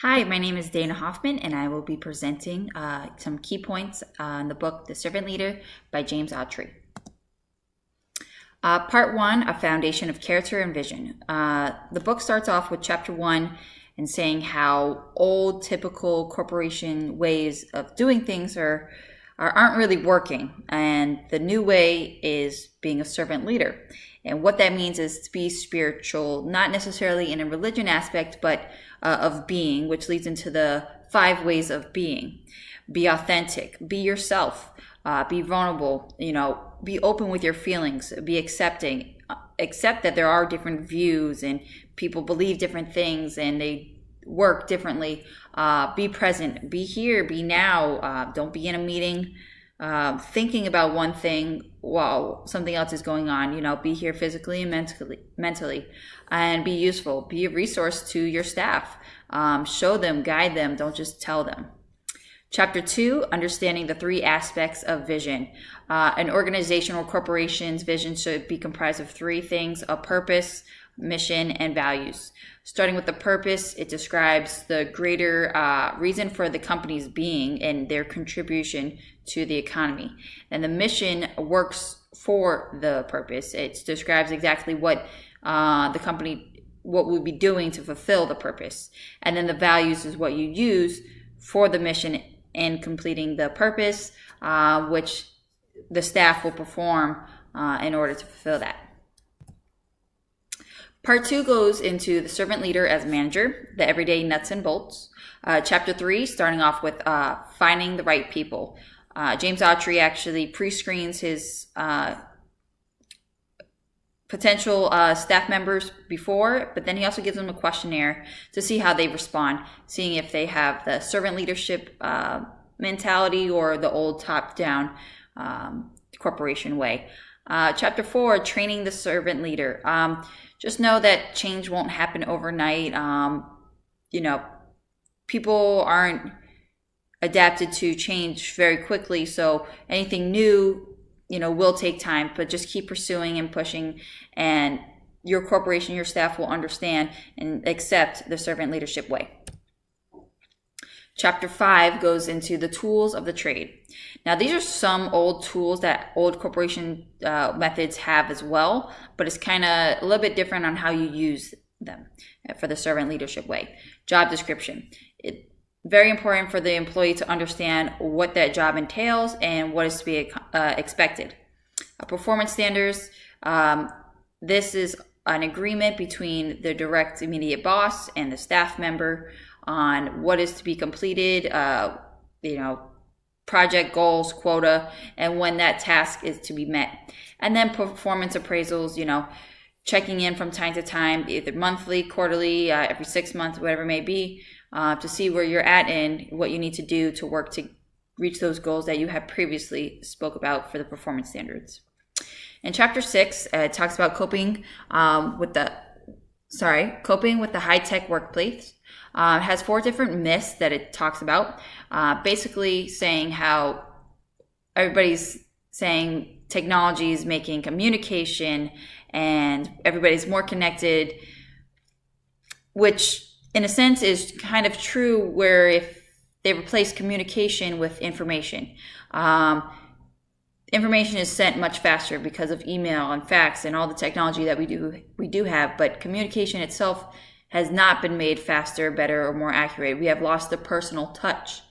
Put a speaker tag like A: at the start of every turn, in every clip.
A: Hi, my name is Dana Hoffman, and I will be presenting some key points in the book The Servant Leader by James Autry. Part 1, A Foundation of Character and Vision. The book starts off with Chapter 1 and saying how old, typical corporation ways of doing things aren't really working, and the new way is being a servant leader. And what that means is to be spiritual, not necessarily in a religion aspect, but of being, which leads into the 5 ways of being. Be authentic, be yourself, be vulnerable, be open with your feelings, be accepting, accept that there are different views and people believe different things and they work differently. Be present, be here, be now. Don't be in a meeting thinking about one thing while something else is going on. Be here physically and mentally, and be useful. Be a resource to your staff. Show them, guide them. Don't just tell them. Chapter 2, understanding the 3 aspects of vision. An organization or corporation's vision should be comprised of 3 things: a purpose, mission, and values. Starting with the purpose, it describes the greater reason for the company's being and their contribution to the economy. And the mission works for the purpose. It describes exactly what the company, what we'll be doing to fulfill the purpose. And then the values is what you use for the mission in completing the purpose, which the staff will perform in order to fulfill that. Part 2 goes into the servant leader as manager, the everyday nuts and bolts. Chapter 3, starting off with finding the right people. James Autry actually pre-screens his potential staff members before, but then he also gives them a questionnaire to see how they respond, seeing if they have the servant leadership mentality or the old top-down corporation way. Chapter 4, training the servant leader. Just know that change won't happen overnight. People aren't adapted to change very quickly, so anything new, will take time, but just keep pursuing and pushing, and your corporation, your staff will understand and accept the servant leadership way. Chapter 5 goes into the tools of the trade. Now, these are some old tools that old corporation methods have as well, but it's kind of a little bit different on how you use them for the servant leadership way. Job description. It's very important for the employee to understand what that job entails and what is to be expected. Performance standards. This is an agreement between the direct immediate boss and the staff member on what is to be completed, project goals, quota, and when that task is to be met. And then performance appraisals, checking in from time to time, either monthly, quarterly, every 6 months, whatever it may be, to see where you're at and what you need to do to work to reach those goals that you had previously spoke about for the performance standards. In Chapter 6, it talks about coping with the high-tech workplace. It has 4 different myths that it talks about, basically saying how everybody's saying technology is making communication and everybody's more connected, which in a sense is kind of true, where if they replace communication with information, information is sent much faster because of email and fax and all the technology that we do have, but communication itself has not been made faster, better, or more accurate. We have lost the personal touch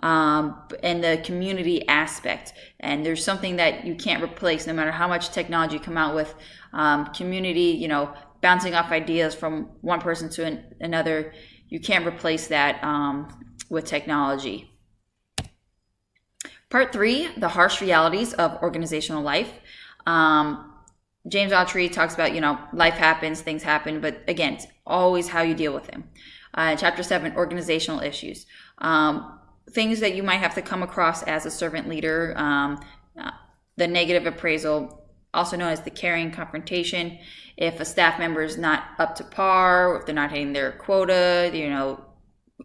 A: and the community aspect. And there's something that you can't replace no matter how much technology you come out with. Community, bouncing off ideas from one person to another. You can't replace that with technology. Part 3, the harsh realities of organizational life. James Autry talks about, life happens, things happen, but again, it's always how you deal with them. Chapter 7, organizational issues. Things that you might have to come across as a servant leader. The negative appraisal, also known as the carrying confrontation. If a staff member is not up to par, if they're not hitting their quota,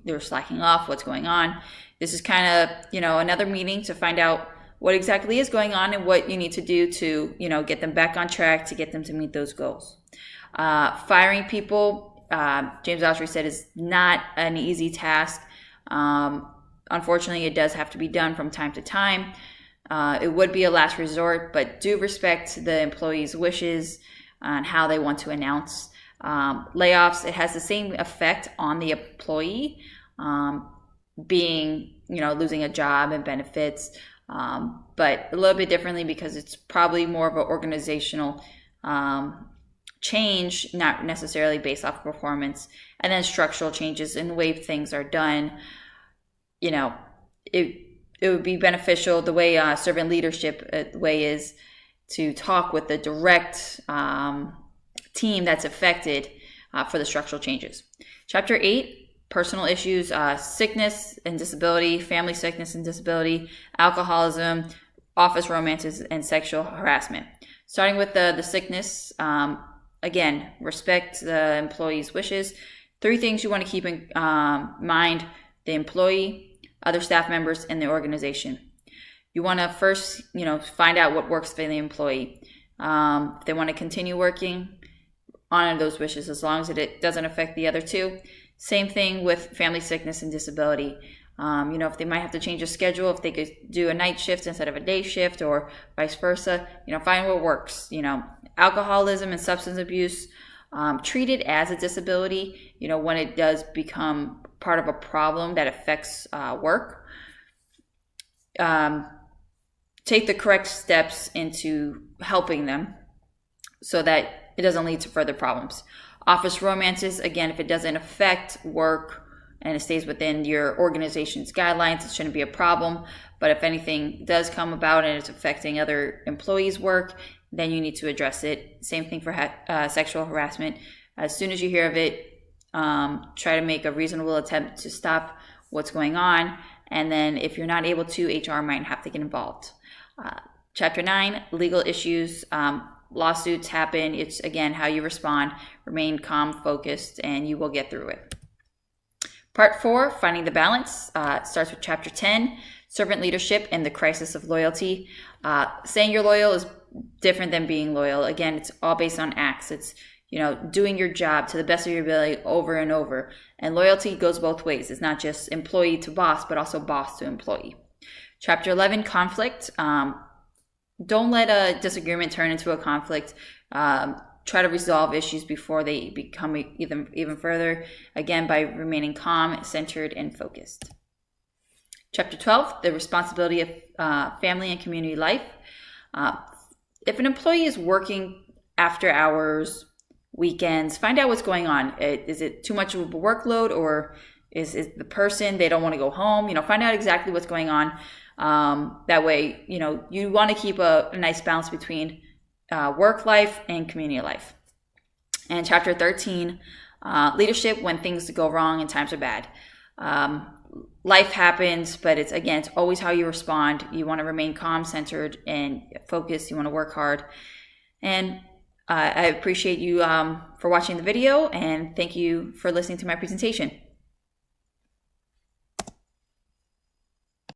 A: they're slacking off, what's going on. This is kind of, another meeting to find out what exactly is going on and what you need to do to, get them back on track to get them to meet those goals. Firing people, James Autry said, is not an easy task. Unfortunately, it does have to be done from time to time. It would be a last resort, but do respect the employee's wishes on how they want to announce layoffs. It has the same effect on the employee, being, losing a job and benefits, but a little bit differently because it's probably more of an organizational change, not necessarily based off performance. And then structural changes in the way things are done. It would be beneficial, the way servant leadership way is, to talk with the direct team that's affected for the structural changes. Chapter 8, personal issues, sickness and disability, family sickness and disability, alcoholism, office romances, and sexual harassment. Starting with the sickness, again, respect the employee's wishes. 3 things you want to keep in mind: the employee, other staff members, and the organization. You want to first, find out what works for the employee. If they want to continue working, honor those wishes as long as it doesn't affect the other 2. Same thing with family sickness and disability. If they might have to change a schedule, if they could do a night shift instead of a day shift, or vice versa, find what works. Alcoholism and substance abuse, treat it as a disability, when it does become part of a problem that affects work. Take the correct steps into helping them so that it doesn't lead to further problems. Office romances, again, if it doesn't affect work and it stays within your organization's guidelines, it shouldn't be a problem. But if anything does come about and it's affecting other employees' work, then you need to address it. Same thing for sexual harassment. As soon as you hear of it, try to make a reasonable attempt to stop what's going on. And then if you're not able to, HR might have to get involved. Chapter 9, legal issues. Lawsuits happen. It's, again, how you respond. Remain calm, focused, and you will get through it. Part 4, finding the balance. Starts with chapter 10, servant leadership and the crisis of loyalty. Saying you're loyal is different than being loyal. Again, it's all based on acts. It's, doing your job to the best of your ability over and over. And loyalty goes both ways. It's not just employee to boss, but also boss to employee. Chapter 11, conflict. Don't let a disagreement turn into a conflict. Try to resolve issues before they become even further, again, by remaining calm, centered, and focused. Chapter 12, the responsibility of family and community life. If an employee is working after hours, weekends, find out what's going on. Is it too much of a workload, or is the person, they don't want to go home? Find out exactly what's going on. That way, you want to keep a nice balance between work life and community life. And chapter 13, leadership when things go wrong and times are bad. Life happens, but it's always how you respond. You want to remain calm, centered, and focused. You want to work hard. And I appreciate you for watching the video, and thank you for listening to my presentation.